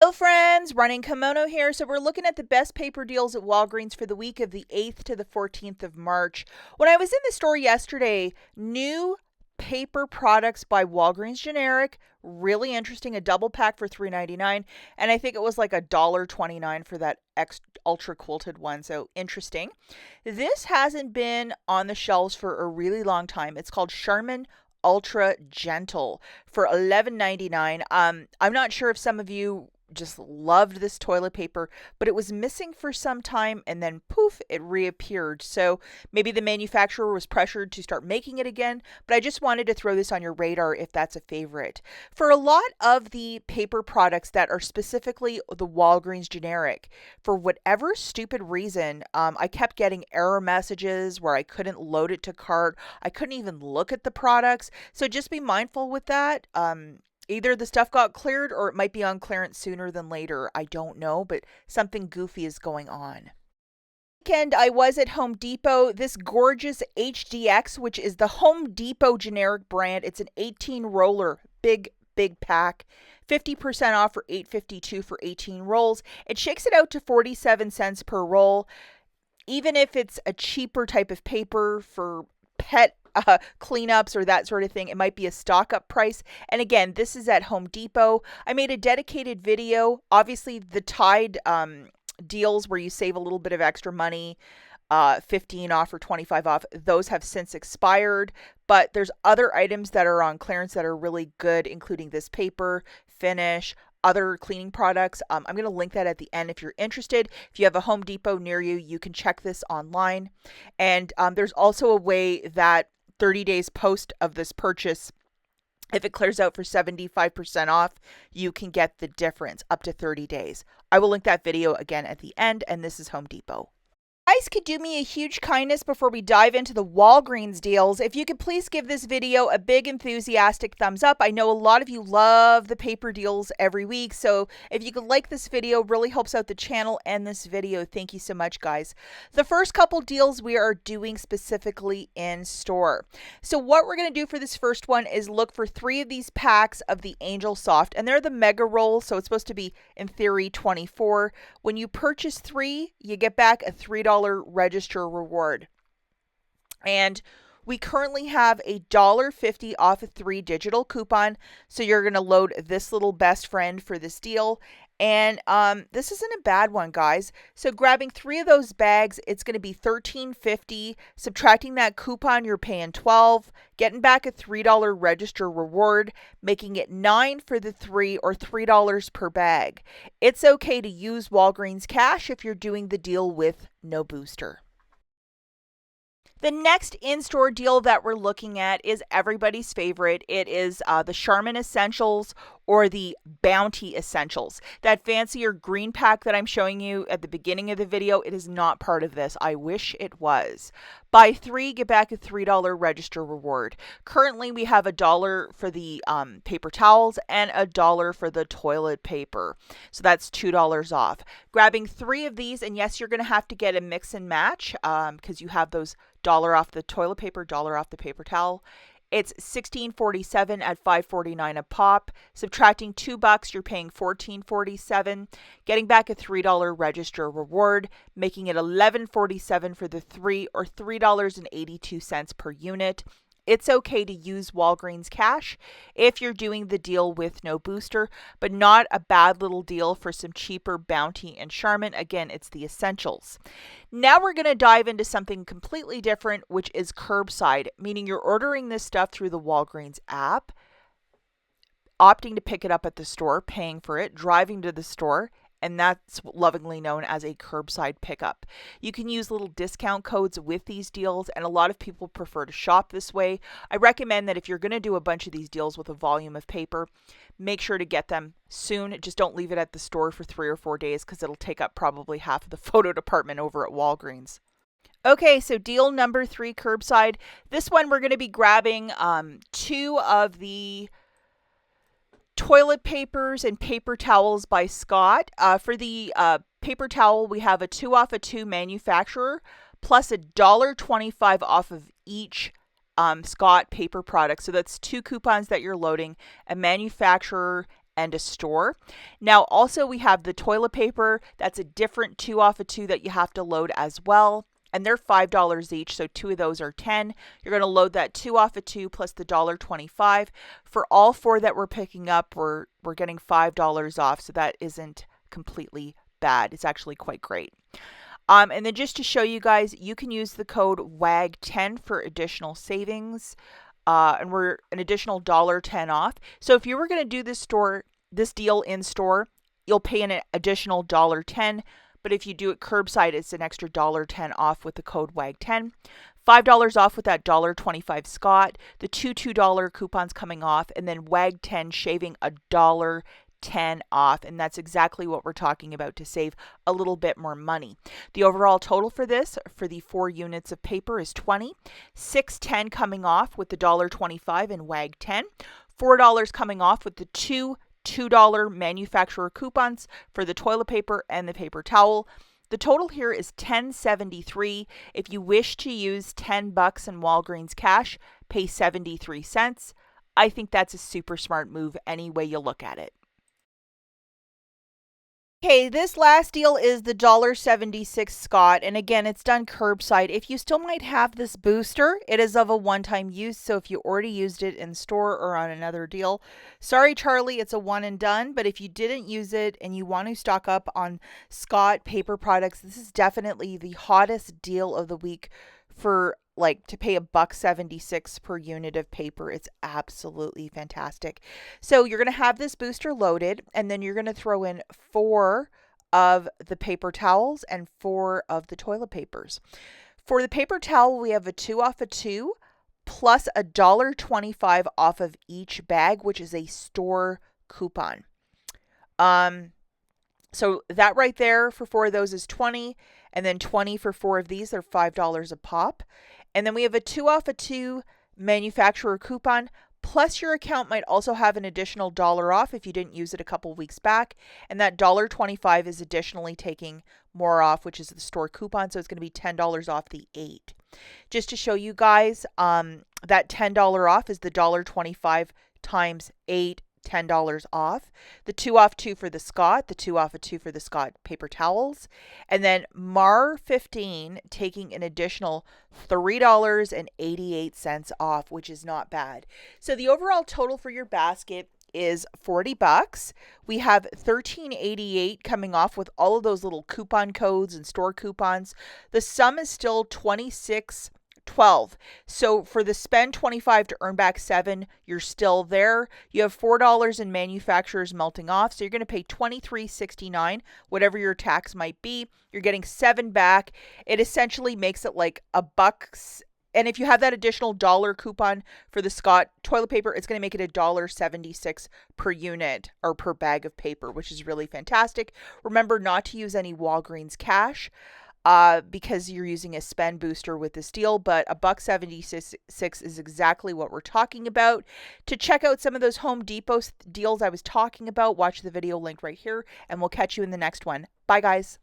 Hello friends, Running Kimono here. So we're looking at the best paper deals at Walgreens for the week of the 8th to the 14th of March. When I was in the store yesterday, new paper products by Walgreens generic, really interesting, a double pack for $3.99, and I think it was like $1.29 for that ultra quilted one. So interesting. This hasn't been on the shelves for a really long time. It's called Charmin Ultra Gentle for $11.99. I'm not sure if some of you just loved this toilet paper, but it was missing for some time and then poof, it reappeared. So maybe the manufacturer was pressured to start making it again, but I just wanted to throw this on your radar if that's a favorite. For a lot of the paper products that are specifically the Walgreens generic, for whatever stupid reason, I kept getting error messages where I couldn't load it to cart. I couldn't even look at the products. So just be mindful with that. Either the stuff got cleared or it might be on clearance sooner than later. I don't know, but something goofy is going on. Weekend, I was at Home Depot. This gorgeous HDX, which is the Home Depot generic brand, it's an 18 roller, big pack. 50% off for $8.52 for 18 rolls. It shakes it out to 47 cents per roll. Even if it's a cheaper type of paper for pet cleanups or that sort of thing, it might be a stock up price. And again, this is at Home Depot. I made a dedicated video. Obviously, the Tide deals where you save a little bit of extra money, 15 off or 25 off, those have since expired. But there's other items that are on clearance that are really good, including this paper, finish, other cleaning products. I'm going to link that at the end if you're interested. If you have a Home Depot near you, you can check this online. And there's also a way that 30 days post of this purchase, if it clears out for 75% off, you can get the difference up to 30 days. I will link that video again at the end, and this is Home Depot. Guys, could do me a huge kindness before we dive into the Walgreens deals. If you could please give this video a big enthusiastic thumbs up. I know a lot of you love the paper deals every week, so if you could like this video, really helps out the channel and this video. Thank you so much, guys. The first couple deals we are doing specifically in store. So what we're going to do for this first one is look for 3 of these packs of the Angel Soft, and they're the mega roll, so it's supposed to be, in theory, 24. When you purchase 3, you get back a $3 register reward. And we currently have a $1.50 off a 3 digital coupon. So you're going to load this little best friend for this deal. And this isn't a bad one, guys. So grabbing 3 of those bags, it's going to be $13.50. Subtracting that coupon, you're paying $12. Getting back a $3 register reward, making it $9 for the 3 or $3 per bag. It's okay to use Walgreens cash if you're doing the deal with no booster. The next in-store deal that we're looking at is everybody's favorite. It is the Charmin Essentials or the Bounty Essentials. That fancier green pack that I'm showing you at the beginning of the video, it is not part of this. I wish it was. Buy 3, get back a $3 register reward. Currently, we have $1 for the paper towels and $1 for the toilet paper. So that's $2 off. Grabbing 3 of these, and yes, you're going to have to get a mix and match because you have those $1 off the toilet paper, $1 off the paper towel. It's $16.47 at $5.49 a pop. Subtracting $2, you're paying $14.47. Getting back a $3 register reward, making it $11.47 for the 3 or $3.82 per unit. It's okay to use Walgreens cash if you're doing the deal with no booster, but not a bad little deal for some cheaper Bounty and Charmin. Again, it's the essentials. Now we're going to dive into something completely different, which is curbside, meaning you're ordering this stuff through the Walgreens app, opting to pick it up at the store, paying for it, driving to the store, and that's lovingly known as a curbside pickup. You can use little discount codes with these deals, and a lot of people prefer to shop this way. I recommend that if you're going to do a bunch of these deals with a volume of paper, make sure to get them soon. Just don't leave it at the store for 3 or 4 days because it'll take up probably half of the photo department over at Walgreens. Okay, so deal number 3, curbside. This one we're going to be grabbing 2 of the toilet papers and paper towels by Scott. For the paper towel, we have a 2 off a 2 manufacturer plus $1.25 off of each Scott paper product. So that's 2 coupons that you're loading, a manufacturer and a store. Now also we have the toilet paper. That's a different 2 off of 2 that you have to load as well. And they're $5 each, so 2 of those are 10. You're going to load that 2 off of 2 plus the $1.25. For all 4 that we're picking up, we're getting $5 off, so that isn't completely bad. It's actually quite great. And then just to show you guys, you can use the code WAG10 for additional savings, and we're an additional $1.10 off. So if you were going to do this deal in store, you'll pay an additional $1.10. But if you do it curbside, it's an extra $1.10 off with the code WAG10. $5 off with that $1.25 Scott. The two $2 coupons coming off, and then WAG10 shaving $1.10 off. And that's exactly what we're talking about to save a little bit more money. The overall total for this, for the 4 units of paper, is $20. $6.10 coming off with the $1.25 and WAG10. $4 coming off with the $2 manufacturer coupons for the toilet paper and the paper towel. The total here is $10.73. If you wish to use $10 in Walgreens cash, pay 73 cents. I think that's a super smart move any way you look at it. Okay, this last deal is the $1.76 Scott, and again, it's done curbside. If you still might have this booster, it is of a one-time use, so if you already used it in store or on another deal, sorry Charlie, it's a one and done, but if you didn't use it and you want to stock up on Scott paper products, this is definitely the hottest deal of the week for to pay $1.76 per unit of paper. It's absolutely fantastic. So you're going to have this booster loaded, and then you're going to throw in 4 of the paper towels and 4 of the toilet papers. For the paper towel, we have a 2 off of 2 plus a $1.25 off of each bag, which is a store coupon. So that right there for 4 of those is $20, and then $20 for 4 of these. They're $5 a pop. And then we have a 2 off of 2 manufacturer coupon, plus your account might also have an additional $1 off if you didn't use it a couple weeks back. And that $1.25 is additionally taking more off, which is the store coupon. So it's going to be $10 off the 8. Just to show you guys, that $10 off is the $1.25 times 8. $10 off. The 2 off 2 for the Scott, the 2 off of 2 for the Scott paper towels, and then Mar 15 taking an additional $3.88 off, which is not bad. So the overall total for your basket is $40. We have $13.88 coming off with all of those little coupon codes and store coupons. The sum is still $26.12. So for the spend 25 to earn back 7, you're still there. You have $4 in manufacturers melting off, so you're going to pay $23.69, whatever your tax might be. You're getting 7 back. It essentially makes it like $1. And if you have that additional $1 coupon for the Scott toilet paper, it's going to make it $1.76 per unit or per bag of paper, which is really fantastic. Remember not to use any Walgreens cash, because you're using a spend booster with this deal, but $1.76 is exactly what we're talking about. To check out some of those Home Depot deals I was talking about, watch the video link right here, and we'll catch you in the next one. Bye, guys.